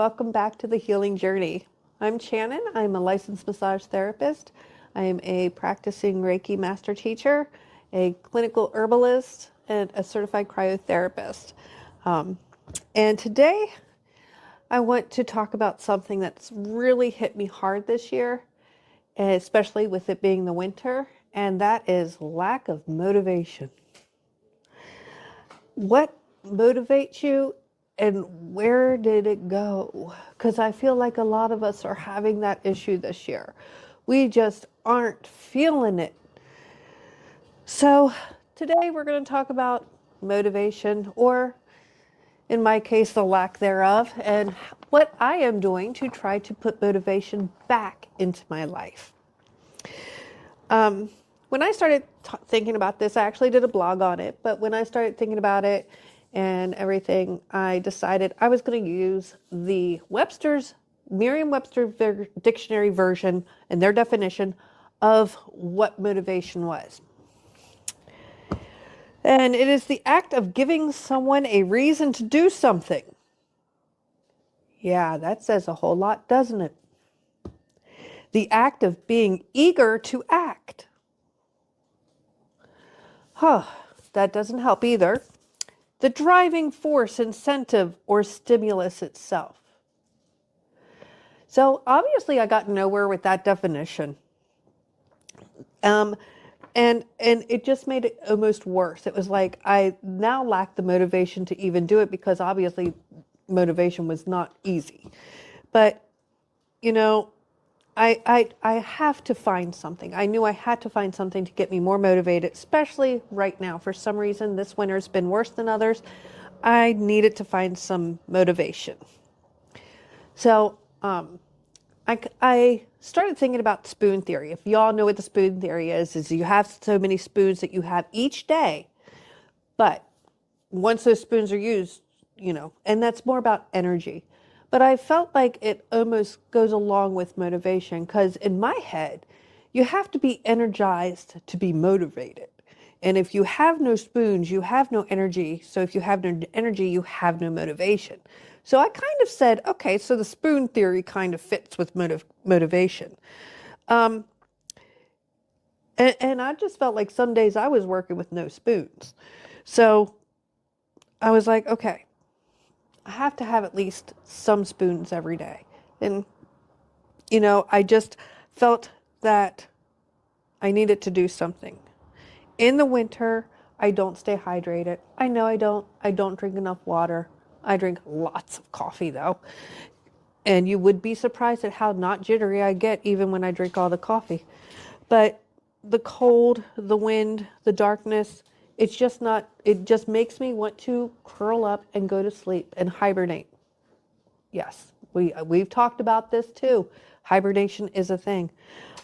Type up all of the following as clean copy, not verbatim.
welcome back to the healing journey. I'm Chanin. I'm a licensed massage therapist. I am a practicing Reiki master teacher, a clinical herbalist, and a certified cryotherapist. And today I want to talk about something that's really hit me hard this year, especially with it being the winter, and that is lack of motivation. What motivates you and where did it go? Because I feel like a lot of us are having that issue this year. We just aren't feeling it. So today we're going to talk about motivation, or in my case, the lack thereof, and what I am doing to try to put motivation back into my life. When I started thinking about this, I actually did a blog on it, but when I started thinking about it and everything, I decided I was going to use the Merriam-Webster dictionary version and their definition of what motivation was. And it is the act of giving someone a reason to do something. Yeah, that says a whole lot, doesn't it? The act of being eager to act. That doesn't help either. The driving force, incentive, or stimulus itself. So obviously I got nowhere with that definition. And it just made it almost worse. It was like I now lack the motivation to even do it, because obviously motivation was not easy. But, you know, I have to find something. I knew I had to find something to get me more motivated, especially right now. For some reason, this winter's been worse than others. I needed to find some motivation. So I started thinking about spoon theory. If y'all know what the spoon theory is you have so many spoons that you have each day, but once those spoons are used, and that's more about energy. But I felt like it almost goes along with motivation, because in my head, you have to be energized to be motivated. And if you have no spoons, you have no energy. So if you have no energy, you have no motivation. So I kind of said, okay, so the spoon theory kind of fits with motivation. And I just felt like some days I was working with no spoons. So I was like, okay, I have to have at least some spoons every day. And, I just felt that I needed to do something. In the winter, I don't stay hydrated. I know I don't drink enough water. I drink lots of coffee though. And you would be surprised at how not jittery I get even when I drink all the coffee. But the cold, the wind, the darkness, it just makes me want to curl up and go to sleep and hibernate. Yes, we've talked about this too. Hibernation is a thing.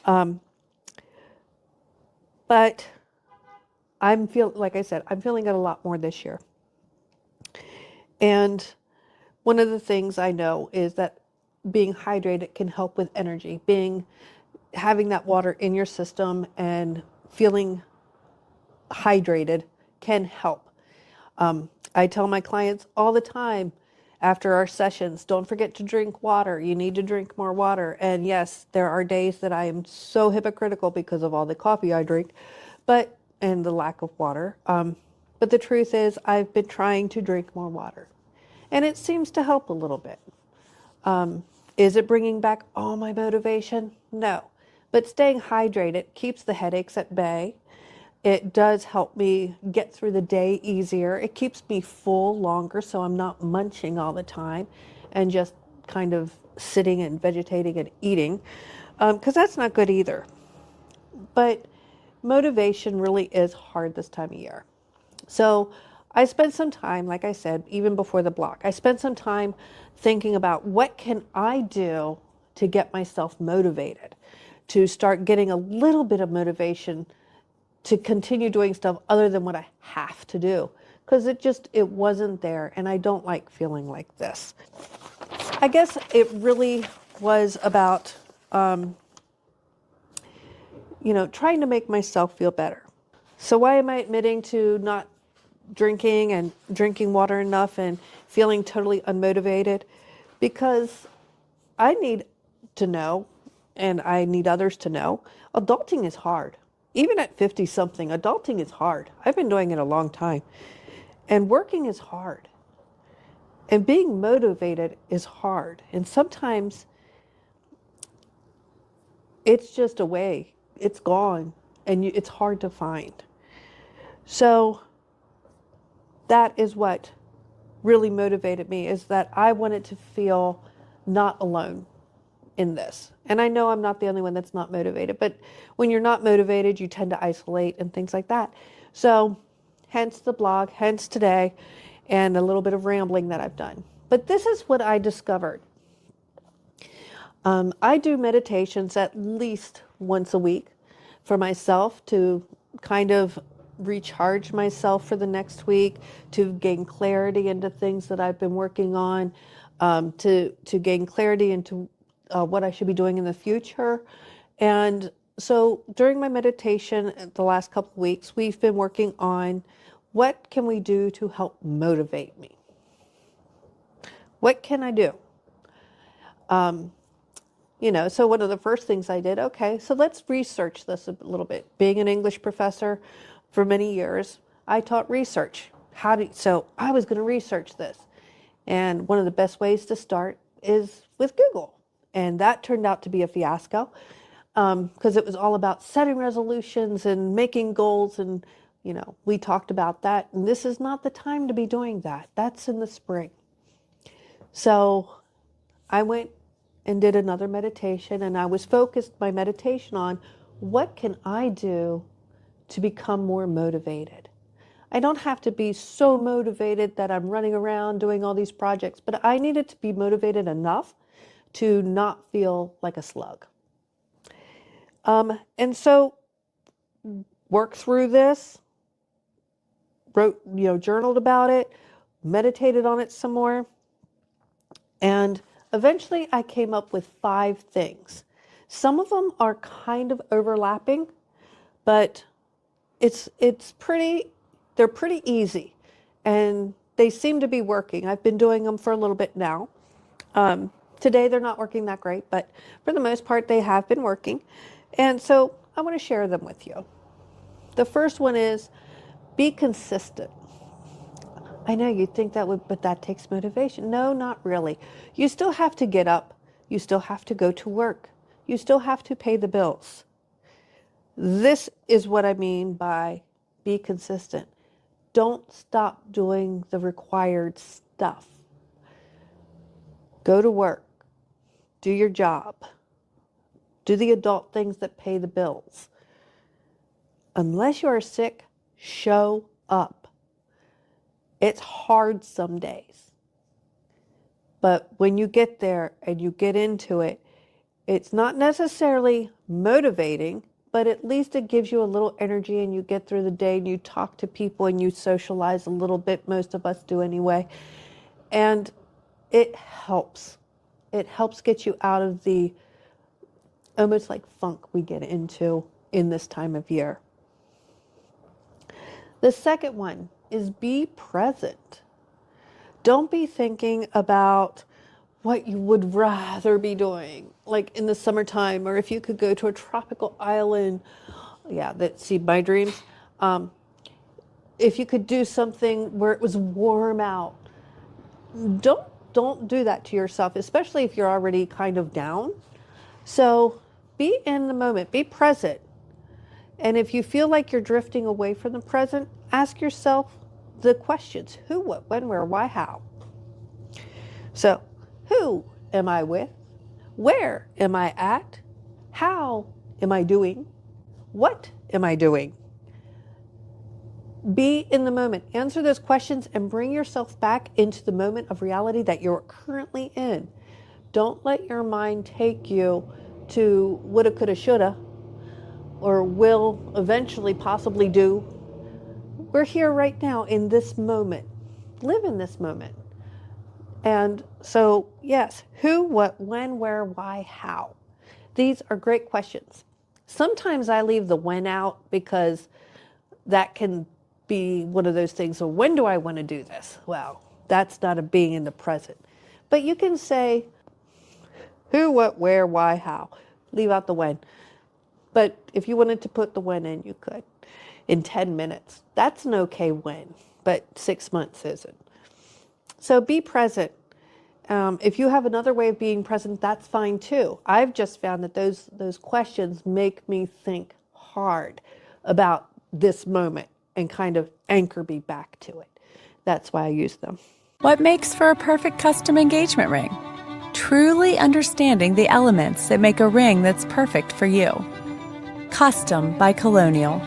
But like I said, I'm feeling it a lot more this year. And one of the things I know is that being hydrated can help with energy. Having that water in your system and feeling hydrated can help. I tell my clients all the time after our sessions, don't forget to drink water. You need to drink more water. And yes, there are days that I am so hypocritical because of all the coffee I drink, and the lack of water. But the truth is, I've been trying to drink more water, and it seems to help a little bit. Is it bringing back all my motivation? No. But staying hydrated keeps the headaches at bay. It does help me get through the day easier. It keeps me full longer, so I'm not munching all the time and just kind of sitting and vegetating and eating, because that's not good either. But motivation really is hard this time of year. So I spent some time, like I said, even before the block, I spent some time thinking about what can I do to get myself motivated, to start getting a little bit of motivation to continue doing stuff other than what I have to do. Because it wasn't there, and I don't like feeling like this. I guess it really was about, trying to make myself feel better. So why am I admitting to not drinking and drinking water enough and feeling totally unmotivated? because I need to know, and I need others to know, adulting is hard. Even at 50 something, adulting is hard. I've been doing it a long time. And working is hard. And being motivated is hard. And sometimes it's just away. It's gone. And it's hard to find. So that is what really motivated me, is that I wanted to feel not alone in this. And I know I'm not the only one that's not motivated, but when you're not motivated, you tend to isolate and things like that. So hence the blog, hence today, and a little bit of rambling that I've done. But this is what I discovered. I do meditations at least once a week for myself to kind of recharge myself for the next week, to gain clarity into things that I've been working on, to gain clarity into what I should be doing in the future. And so during my meditation the last couple of weeks, we've been working on what can we do to help motivate me? What can I do? So one of the first things I did, okay, so let's research this a little bit. Being an English professor for many years, I taught research. So I was going to research this. And one of the best ways to start is with Google. And that turned out to be a fiasco because it was all about setting resolutions and making goals. And, we talked about that. And this is not the time to be doing that. That's in the spring. So I went and did another meditation, and I was focused my meditation on what can I do to become more motivated. I don't have to be so motivated that I'm running around doing all these projects, but I needed to be motivated enough to not feel like a slug. And so worked through this, wrote, journaled about it, meditated on it some more, and eventually I came up with 5 things. Some of them are kind of overlapping, but they're pretty easy, and they seem to be working. I've been doing them for a little bit now. Today they're not working that great, but for the most part they have been working. And so I want to share them with you. The first one is be consistent. I know you'd think but that takes motivation. No, not really. You still have to get up. You still have to go to work. You still have to pay the bills. This is what I mean by be consistent. Don't stop doing the required stuff. Go to work. Do your job. Do the adult things that pay the bills. Unless you are sick, show up. It's hard some days. But when you get there and you get into it, it's not necessarily motivating, but at least it gives you a little energy, and you get through the day and you talk to people and you socialize a little bit. Most of us do anyway. And it helps. It helps get you out of the almost like funk we get into in this time of year. The second one is be present. Don't be thinking about what you would rather be doing, like in the summertime, or if you could go to a tropical island. See my dreams. If you could do something where it was warm out, don't do that to yourself, especially if you're already kind of down. So be in the moment, be present. And if you feel like you're drifting away from the present, ask yourself the questions: who, what, when, where, why, how. So, who am I with? Where am I at? How am I doing? What am I doing? Be in the moment. Answer those questions and bring yourself back into the moment of reality that you're currently in. Don't let your mind take you to woulda, coulda, shoulda, or will eventually possibly do. We're here right now in this moment. Live in this moment. And so, yes, who, what, when, where, why, how. These are great questions. Sometimes I leave the when out because that can be one of those things. So when do I want to do this? Well, that's not a being in the present. But you can say who, what, where, why, how. Leave out the when. But if you wanted to put the when in, you could in 10 minutes. That's an okay when, but 6 months isn't. So be present. If you have another way of being present, that's fine too. I've just found that those questions make me think hard about this moment and kind of anchor me back to it. That's why I use them. What makes for a perfect custom engagement ring? Truly understanding the elements that make a ring that's perfect for you. Custom by Colonial.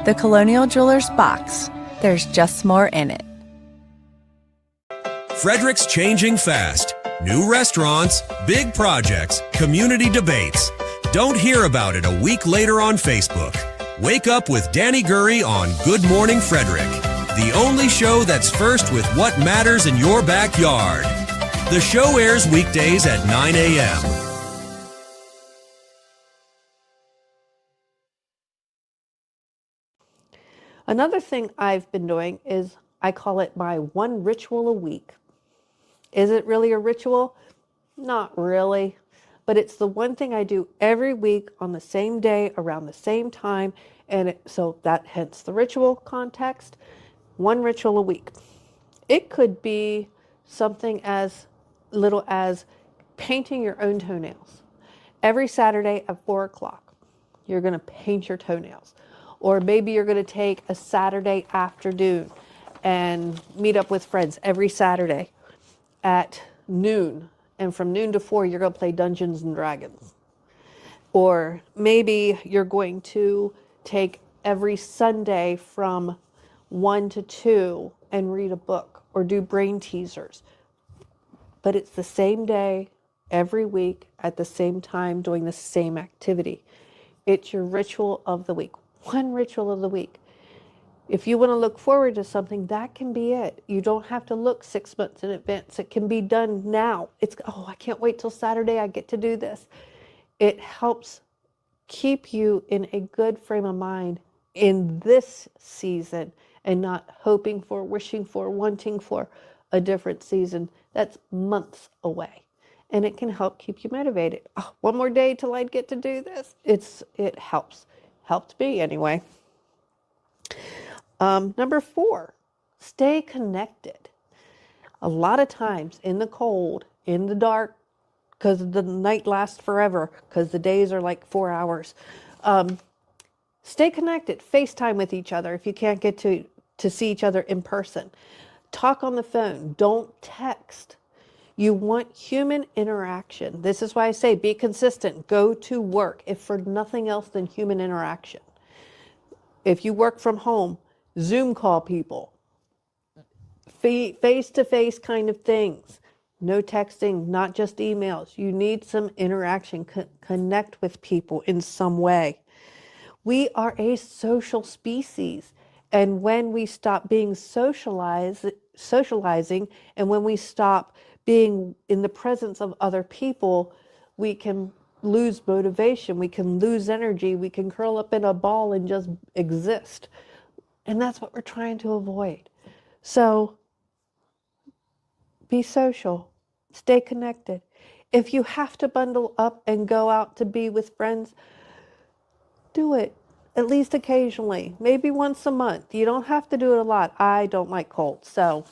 The Colonial Jewelers box. There's just more in it. Frederick's changing fast. New restaurants, big projects, community debates. Don't hear about it a week later on Facebook. Wake up with Danny Gurry on Good Morning Frederick, the only show that's first with what matters in your backyard. The show airs weekdays at 9 a.m. Another thing I've been doing is I call it my one ritual a week. Is it really a ritual? Not really, but it's the one thing I do every week on the same day around the same time, and so that hence the ritual context. One ritual a week. It could be something as little as painting your own toenails. Every Saturday at 4 o'clock, you're going to paint your toenails. Or maybe you're going to take a Saturday afternoon and meet up with friends every Saturday at noon. And from noon to 4, you're going to play Dungeons and Dragons. Or maybe you're going to take every Sunday from 1 to 2 and read a book or do brain teasers. But it's the same day every week at the same time doing the same activity. It's your ritual of the week. One ritual of the week. If you want to look forward to something, that can be it. You don't have to look 6 months in advance. It can be done now. I can't wait till Saturday. I get to do this. It helps keep you in a good frame of mind in this season and not hoping for, wishing for, wanting for a different season that's months away. And it can help keep you motivated. Oh, one more day till I get to do this. It helps. Helped me anyway. Number 4, stay connected. A lot of times in the cold, in the dark, because the night lasts forever, because the days are like 4 hours. Stay connected. FaceTime with each other if you can't get to see each other in person. Talk on the phone. Don't text. You want human interaction. This is why I say be consistent. Go to work, if for nothing else than human interaction. If you work from home, Zoom call people. Face-to-face kind of things. No texting, not just emails. You need some interaction. Connect with people in some way. We are a social species. And when we stop being socializing, and when we stop being in the presence of other people, we can lose motivation, we can lose energy, we can curl up in a ball and just exist. And that's what we're trying to avoid. So be social, stay connected. If you have to bundle up and go out to be with friends, do it at least occasionally, maybe once a month. You don't have to do it a lot. I don't like colds, so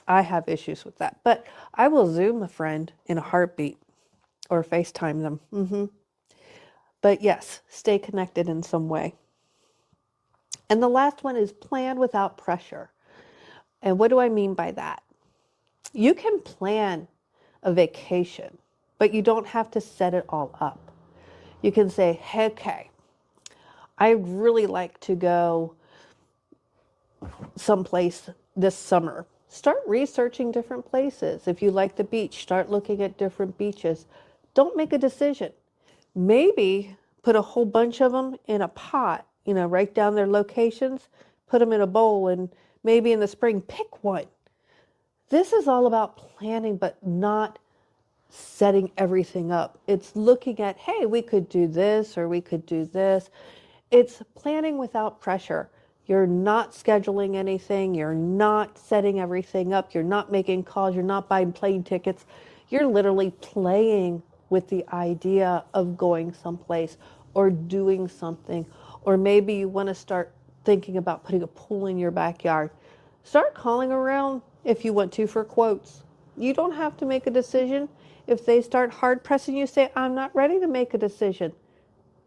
I have issues with that. But I will Zoom a friend in a heartbeat or FaceTime them. But yes, stay connected in some way. And the last one is plan without pressure. And what do I mean by that? You can plan a vacation, but you don't have to set it all up. You can say, hey, okay, I'd really like to go someplace this summer. Start researching different places. If you like the beach, start looking at different beaches. Don't make a decision. Maybe put a whole bunch of them in a pot, write down their locations, put them in a bowl, and maybe in the spring, pick one. This is all about planning, but not setting everything up. It's looking at, hey, we could do this or we could do this. It's planning without pressure. You're not scheduling anything. You're not setting everything up. You're not making calls. You're not buying plane tickets. You're literally playing with the idea of going someplace or doing something. Or maybe you want to start thinking about putting a pool in your backyard. Start calling around if you want to for quotes. You don't have to make a decision. If they start hard pressing you, say, I'm not ready to make a decision.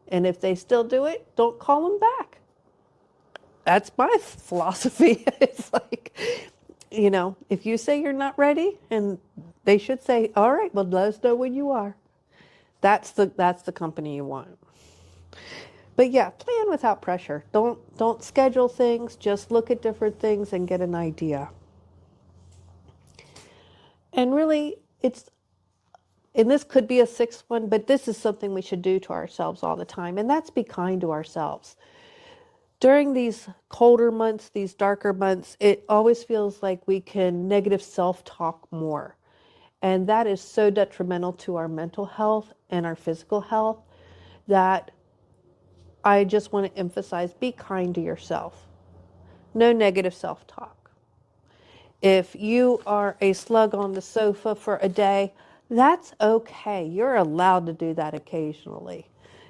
And if they still do it, don't call them back. That's my philosophy. It's like, if you say you're not ready, and they should say, all right, well, let us know when you are. That's the company you want. But yeah, plan without pressure. Don't schedule things. Just look at different things and get an idea. And really, and this could be a sixth one, but this is something we should do to ourselves all the time, and that's be kind to ourselves. During these colder months, these darker months, it always feels like we can negative self-talk more. And that is so detrimental to our mental health and our physical health that I just want to emphasize, be kind to yourself. No negative self-talk. If you are a slug on the sofa for a day, that's okay. You're allowed to do that occasionally.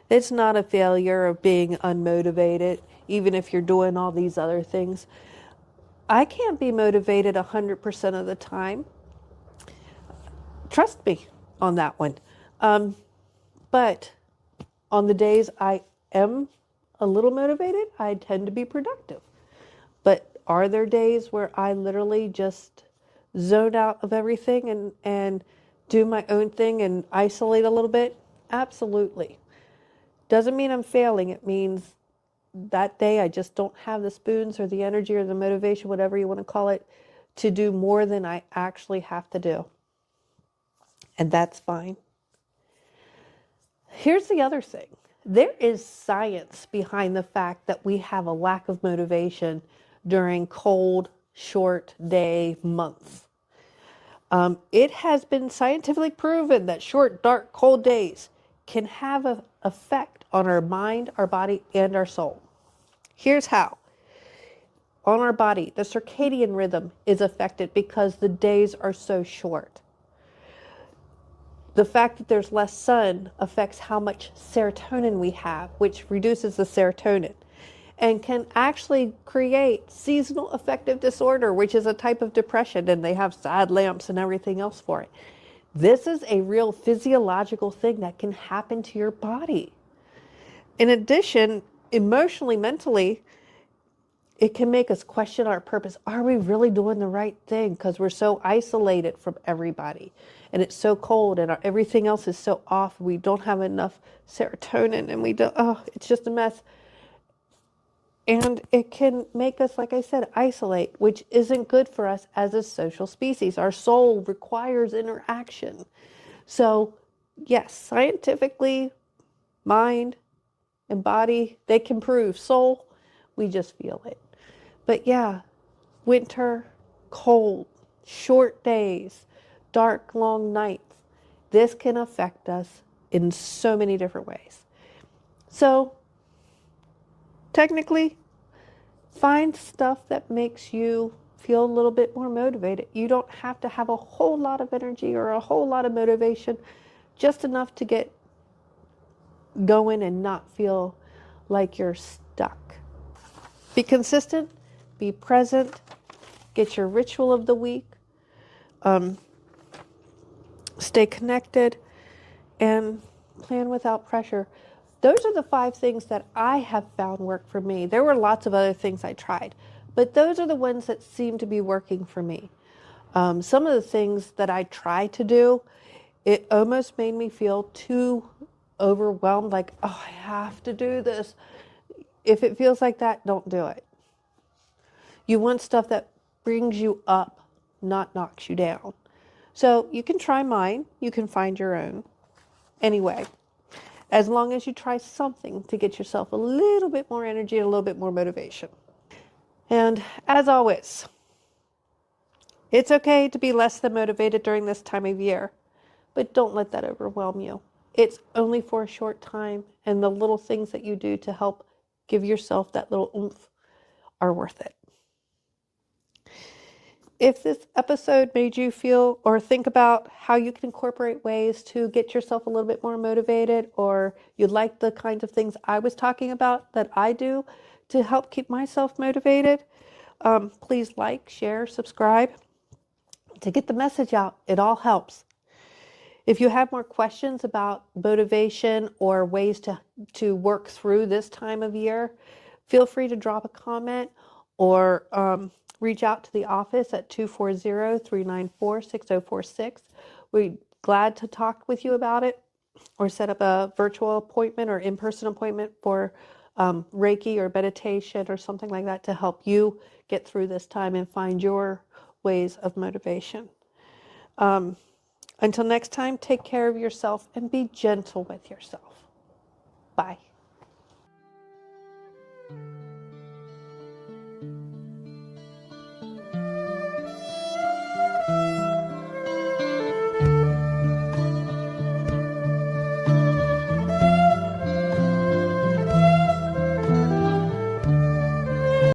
It's not a failure of being unmotivated, even if you're doing all these other things. I can't be motivated 100% of the time. Trust me on that one. But on the days I am a little motivated, I tend to be productive. But are there days where I literally just zone out of everything and do my own thing and isolate a little bit? Absolutely. Doesn't mean I'm failing. It means that day I just don't have the spoons or the energy or the motivation, whatever you want to call it, to do more than I actually have to do. And that's fine. Here's the other thing. There is science behind the fact that we have a lack of motivation during cold, short day months. It has been scientifically proven that short, dark, cold days can have an effect on our mind, our body, and our soul. Here's how. On our body, the circadian rhythm is affected because the days are so short. The fact that there's less sun affects how much serotonin we have, which reduces the serotonin and can actually create seasonal affective disorder, which is a type of depression, and they have sad lamps and everything else for it. This is a real physiological thing that can happen to your body. In addition, emotionally, mentally, it can make us question our purpose. Are we really doing the right thing? Because we're so isolated from everybody. And it's so cold and everything else is so off. We don't have enough serotonin and it's just a mess. And it can make us, like I said, isolate, which isn't good for us as a social species. Our soul requires interaction. So yes, scientifically, mind and body, they can prove. Soul, we just feel it. But yeah, winter, cold, short days, dark, long nights. This can affect us in so many different ways. So technically, find stuff that makes you feel a little bit more motivated. You don't have to have a whole lot of energy or a whole lot of motivation, just enough to get going and not feel like you're stuck. Be consistent, be present, get your ritual of the week, stay connected, and plan without pressure. Those are the 5 things that I have found work for me. There were lots of other things I tried, but those are the ones that seem to be working for me. Some of the things that I tried to do, it almost made me feel too overwhelmed, like, oh, I have to do this. If it feels like that, don't do it. You want stuff that brings you up, not knocks you down. So you can try mine. You can find your own. Anyway, as long as you try something to get yourself a little bit more energy and a little bit more motivation. And as always, it's okay to be less than motivated during this time of year, but don't let that overwhelm you. It's only for a short time, and the little things that you do to help give yourself that little oomph are worth it. If this episode made you feel or think about how you can incorporate ways to get yourself a little bit more motivated, or you like the kinds of things I was talking about that I do to help keep myself motivated, please like, share, subscribe to get the message out. It all helps. If you have more questions about motivation or ways to work through this time of year, feel free to drop a comment or reach out to the office at 240-394-6046. We're glad to talk with you about it or set up a virtual appointment or in-person appointment for Reiki or meditation or something like that to help you get through this time and find your ways of motivation. Until next time, take care of yourself and be gentle with yourself. Bye.